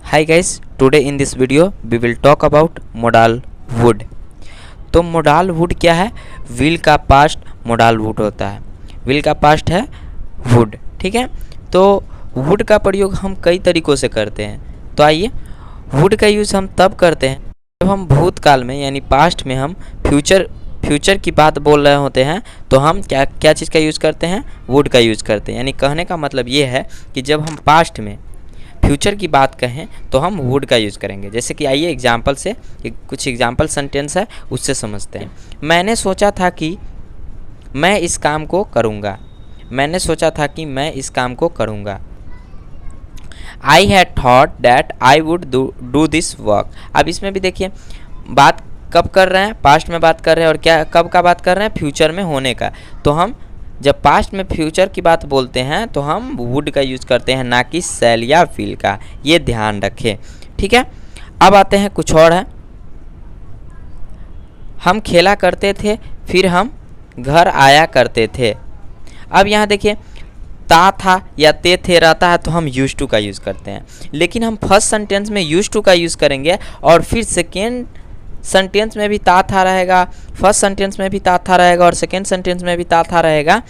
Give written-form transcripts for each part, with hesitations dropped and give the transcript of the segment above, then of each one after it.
Hi guys, today in this video we will talk about modal wood। तो modal wood क्या है? Wheel का past modal wood होता है। व्हील का पास्ट है wood, ठीक है। तो wood का प्रयोग हम कई तरीक़ों से करते हैं। तो आइए, wood का यूज़ हम तब करते हैं जब हम भूतकाल में यानी पास्ट में हम फ्यूचर की बात बोल रहे होते हैं, तो हम क्या चीज़ का यूज़ करते हैं? वुड का यूज़ करते हैं। यानी कहने का मतलब ये है कि जब हम पास्ट में फ्यूचर की बात कहें तो हम वुड का यूज़ करेंगे। जैसे कि आइए एग्जाम्पल से कुछ एग्जाम्पल सेंटेंस है उससे समझते हैं। मैंने सोचा था कि मैं इस काम को करूँगा। मैंने सोचा था कि मैं इस काम को करूँगा। I had thought that I would do this work. अब इसमें भी देखिए बात कब कर रहे हैं? पास्ट में बात कर रहे हैं। और क्या कब का बात कर रहे हैं? फ्यूचर में होने का। तो हम जब पास्ट में फ्यूचर की बात बोलते हैं तो हम वुड का यूज़ करते हैं, ना कि सेल या व्हील का। ये ध्यान रखें, ठीक है। अब आते हैं कुछ और है। हम खेला करते थे, फिर हम घर आया करते थे। अब यहाँ देखिए ता था या ते थे रहता है तो हम यूज टू का यूज़ करते हैं, लेकिन हम फर्स्ट सेंटेंस में यूज टू का यूज़ करेंगे और फिर सेकेंड सेंटेंस में भी ता था रहेगा, फर्स्ट सेंटेंस में भी ता था रहेगा और सेकेंड सेंटेंस में भी ता था रहेगा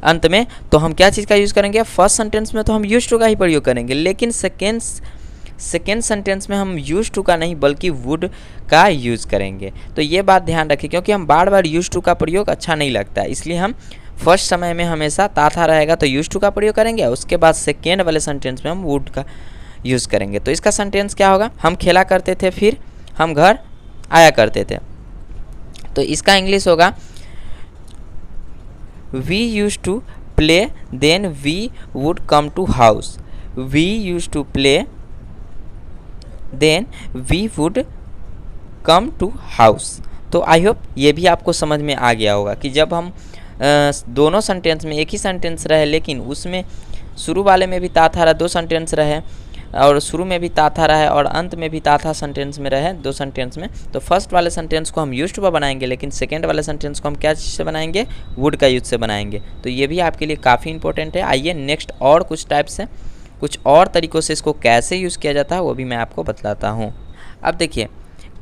अंत में। तो हम क्या चीज़ का यूज़ करेंगे? फर्स्ट सेंटेंस में तो हम यूज टू का ही प्रयोग करेंगे, लेकिन सेकेंड सेंटेंस में हम यूज टू का नहीं बल्कि वुड का यूज़ करेंगे। तो ये बात ध्यान रखें, क्योंकि हम बार बार यूज टू का प्रयोग अच्छा नहीं लगता है। इसलिए हम फर्स्ट समय में हमेशा ता था रहेगा तो यूज टू का प्रयोग करेंगे, उसके बाद सेकेंड वाले सेंटेंस में हम वुड का यूज़ करेंगे। तो इसका सेंटेंस क्या होगा? हम खेला करते थे, फिर हम घर आया करते थे। तो इसका इंग्लिश होगा we use to play then we would come to house. We use to play then we would come to house. तो आई होप ये भी आपको समझ में आ गया होगा कि जब हम दोनों सेंटेंस में एक ही सेंटेंस रहे, लेकिन उसमें शुरू वाले में भी ता था रहा, दो सेंटेंस रहे, और शुरू में भी ता था रहा है और अंत में भी ता था सेंटेंस में रहे, दो सेंटेंस में। तो फर्स्ट वाले सेंटेंस को हम यूज्ड पर बनाएंगे, लेकिन सेकंड वाले सेंटेंस को हम क्या चीज़ से बनाएंगे? वुड का यूज से बनाएंगे। तो ये भी आपके लिए काफ़ी इंपॉर्टेंट है। आइए नेक्स्ट और कुछ टाइप से, कुछ और तरीक़ों से इसको कैसे यूज़ किया जाता है वो भी मैं आपको बतलाता हूँ। अब देखिए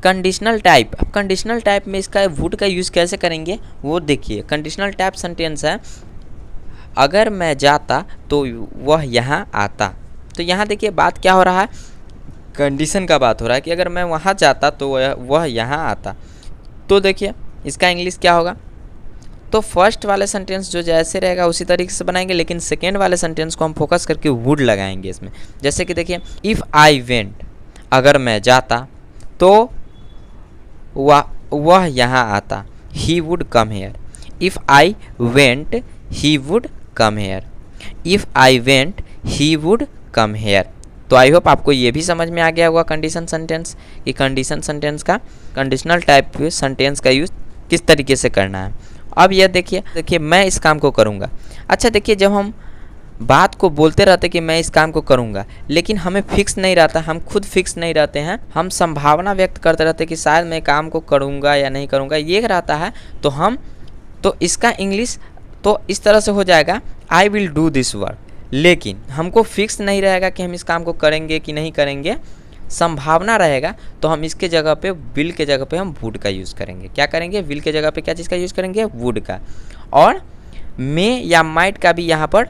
कंडीशनल टाइप। अब कंडीशनल टाइप में इसका वुड का यूज़ कैसे करेंगे वो देखिए। कंडीशनल टाइप सेंटेंस है अगर मैं जाता तो वह यहाँ आता। तो यहाँ देखिए बात क्या हो रहा है? कंडीशन का बात हो रहा है कि अगर मैं वहाँ जाता तो वह यहाँ आता। तो देखिए इसका इंग्लिश क्या होगा? तो फर्स्ट वाले सेंटेंस जो जैसे रहेगा उसी तरीके से बनाएंगे, लेकिन सेकेंड वाले सेंटेंस को हम फोकस करके वुड लगाएंगे इसमें। जैसे कि देखिए इफ़ आई वेंट, अगर मैं जाता तो वह यहाँ आता। He would come here. If I went he would come here. If I went he would come here. तो आई होप आपको ये भी समझ में आ गया होगा कंडीशन सेंटेंस कि कंडीशन सेंटेंस का कंडीशनल टाइप सेंटेंस का यूज़ किस तरीके से करना है। अब यह देखिए मैं इस काम को करूँगा। अच्छा देखिए जब हम बात को बोलते रहते कि मैं इस काम को करूँगा, लेकिन हमें फिक्स नहीं रहता, हम खुद फिक्स नहीं रहते हैं, हम संभावना व्यक्त करते रहते कि शायद मैं काम को करूँगा या नहीं करूँगा, ये रहता है। तो इसका इंग्लिश तो इस तरह से हो जाएगा I will do this work. लेकिन हमको फिक्स नहीं रहेगा कि हम इस काम को करेंगे कि नहीं करेंगे, संभावना रहेगा। तो हम इसके जगह पे विल के जगह पे हम वुड का यूज़ करेंगे। क्या करेंगे? विल के जगह पे क्या चीज़ का यूज़ करेंगे? वुड का। और मे या माइट का भी यहाँ पर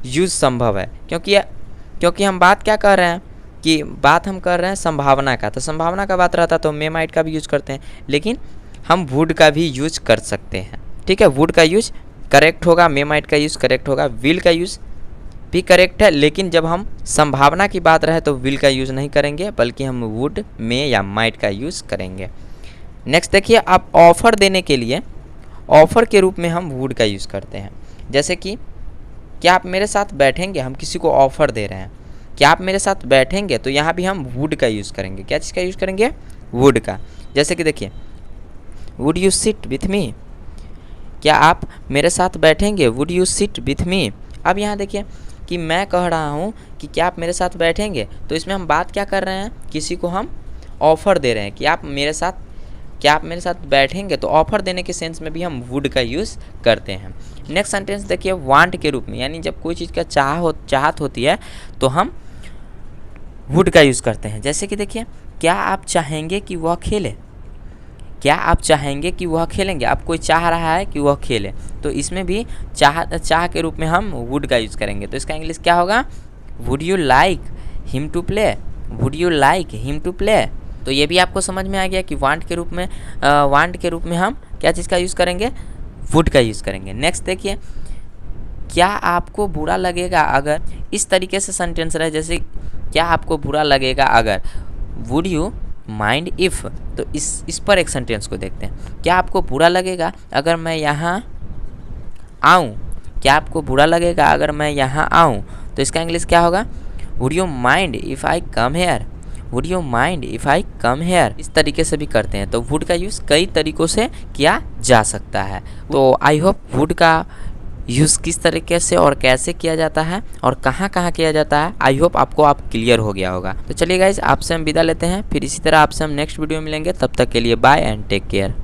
यूज़ संभव है, क्योंकि हम बात क्या कर रहे हैं कि बात हम कर रहे हैं संभावना का। तो संभावना का बात रहता तो मे माइट का भी यूज़ करते हैं, लेकिन हम वुड का भी यूज़ कर सकते हैं, ठीक है। वुड का यूज़ करेक्ट होगा, मे माइट का यूज़ करेक्ट होगा, विल का यूज़ भी करेक्ट है, लेकिन जब हम संभावना की बात रहे तो विल का यूज़ नहीं करेंगे, बल्कि हम वुड, मे या माइट का यूज़ करेंगे। नेक्स्ट देखिए आप ऑफ़र देने के लिए ऑफ़र के रूप में हम वुड का यूज़ करते हैं। जैसे कि क्या आप मेरे साथ बैठेंगे? हम किसी को ऑफ़र दे रहे हैं, क्या आप मेरे साथ बैठेंगे? तो यहाँ भी हम वुड का यूज़ करेंगे। क्या चीज़ का यूज़ करेंगे? वुड का। जैसे कि देखिए would you sit with me. क्या आप मेरे साथ बैठेंगे? Would you sit with me. अब यहाँ देखिए कि मैं कह रहा हूँ कि क्या आप मेरे साथ बैठेंगे, तो इसमें हम बात क्या कर रहे हैं? किसी को हम ऑफ़र दे रहे हैं कि क्या आप मेरे साथ बैठेंगे। तो ऑफ़र देने के सेंस में भी हम वुड का यूज़ करते हैं। नेक्स्ट सेंटेंस देखिए वांट के रूप में, यानी जब कोई चीज़ का चाहत होती है तो हम वुड का यूज़ करते हैं। जैसे कि देखिए, क्या आप चाहेंगे कि वह खेले, क्या आप चाहेंगे कि वह खेलेंगे, आप कोई चाह रहा है कि वह खेले, तो इसमें भी चाह के रूप में हम वुड का यूज़ करेंगे। तो इसका इंग्लिश क्या होगा, would you like him to play, would you like him to play. तो ये भी आपको समझ में आ गया कि वांट के रूप में हम क्या चीज़ का यूज़ करेंगे, वुड का यूज़ करेंगे। नेक्स्ट देखिए, क्या आपको बुरा लगेगा अगर, इस तरीके से सेंटेंस रहे, जैसे क्या आपको बुरा लगेगा अगर, वुड यू माइंड इफ़। तो इस पर एक सेंटेंस को देखते हैं, क्या आपको बुरा लगेगा अगर मैं यहाँ आऊँ, क्या आपको बुरा लगेगा अगर मैं यहाँ आऊँ। तो इसका इंग्लिश क्या होगा, would you mind if I come here, would you mind if I come here. इस तरीके से भी करते हैं। तो वुड का यूज़ कई तरीक़ों से किया जा सकता है। तो आई होप वुड का यूज़ किस तरीके से और कैसे किया जाता है और कहाँ कहाँ किया जाता है, आई होप आपको क्लियर हो गया होगा। तो चलिए गाइज, आपसे हम विदा लेते हैं, फिर इसी तरह आपसे हम नेक्स्ट वीडियो में मिलेंगे। तब तक के लिए बाय एंड टेक केयर।